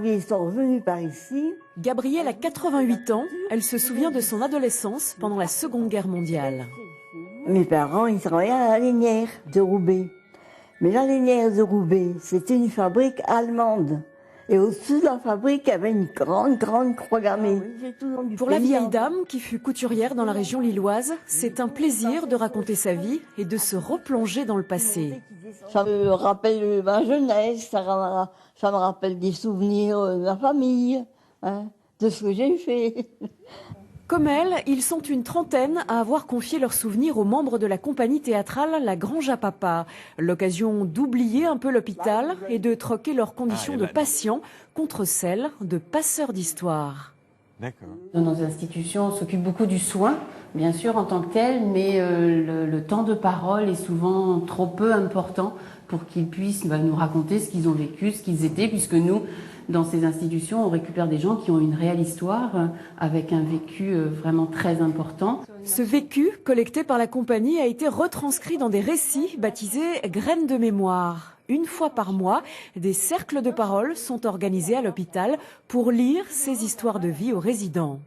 janvier, ils sont revenus par ici. Gabrielle a 88 ans. Elle se souvient de son adolescence pendant la Seconde Guerre mondiale. Mes parents, ils travaillaient à la lainière de Roubaix. Mais la lainière de Roubaix, c'était une fabrique allemande. Et au-dessus de la fabrique, il y avait une grande croix gammée. Pour la vieille dame, qui fut couturière dans la région lilloise, c'est un plaisir de raconter sa vie et de se replonger dans le passé. Ça me rappelle ma jeunesse, ça me rappelle des souvenirs de ma famille, hein, de ce que j'ai fait. Comme elle, ils sont une trentaine à avoir confié leurs souvenirs aux membres de la compagnie théâtrale La Grange à Papa. L'occasion d'oublier un peu l'hôpital et de troquer leurs conditions de patients contre celles de passeurs d'histoire. Dans nos institutions, on s'occupe beaucoup du soin, bien sûr, en tant que tel, mais le temps de parole est souvent trop peu important pour qu'ils puissent nous raconter ce qu'ils ont vécu, ce qu'ils étaient, puisque nous, dans ces institutions, on récupère des gens qui ont une réelle histoire, avec un vécu vraiment très important. Ce vécu, collecté par la compagnie, a été retranscrit dans des récits baptisés « Graines de mémoire ». Une fois par mois, des cercles de parole sont organisés à l'hôpital pour lire ces histoires de vie aux résidents.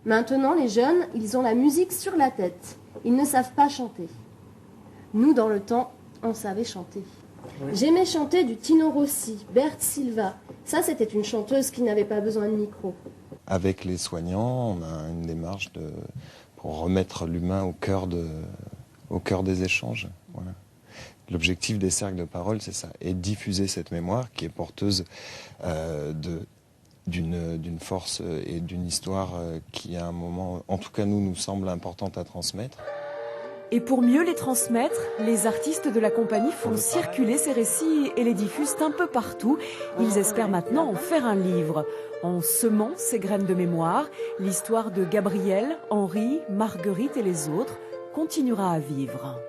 Maintenant, les jeunes, ils ont la musique sur la tête. Ils ne savent pas chanter. Nous, dans le temps, on savait chanter. J'aimais chanter du Tino Rossi, Berthe Silva. Ça, c'était une chanteuse qui n'avait pas besoin de micro. Avec les soignants, on a une démarche pour remettre l'humain au cœur des échanges. Voilà. L'objectif des cercles de parole, c'est ça, et diffuser cette mémoire qui est porteuse d'une force et d'une histoire qui, à un moment, en tout cas nous semble importante à transmettre. Et pour mieux les transmettre, les artistes de la compagnie font circuler ces récits et les diffusent un peu partout. Ils espèrent maintenant en faire un livre. En semant ces graines de mémoire, l'histoire de Gabrielle, Henri, Marguerite et les autres continuera à vivre.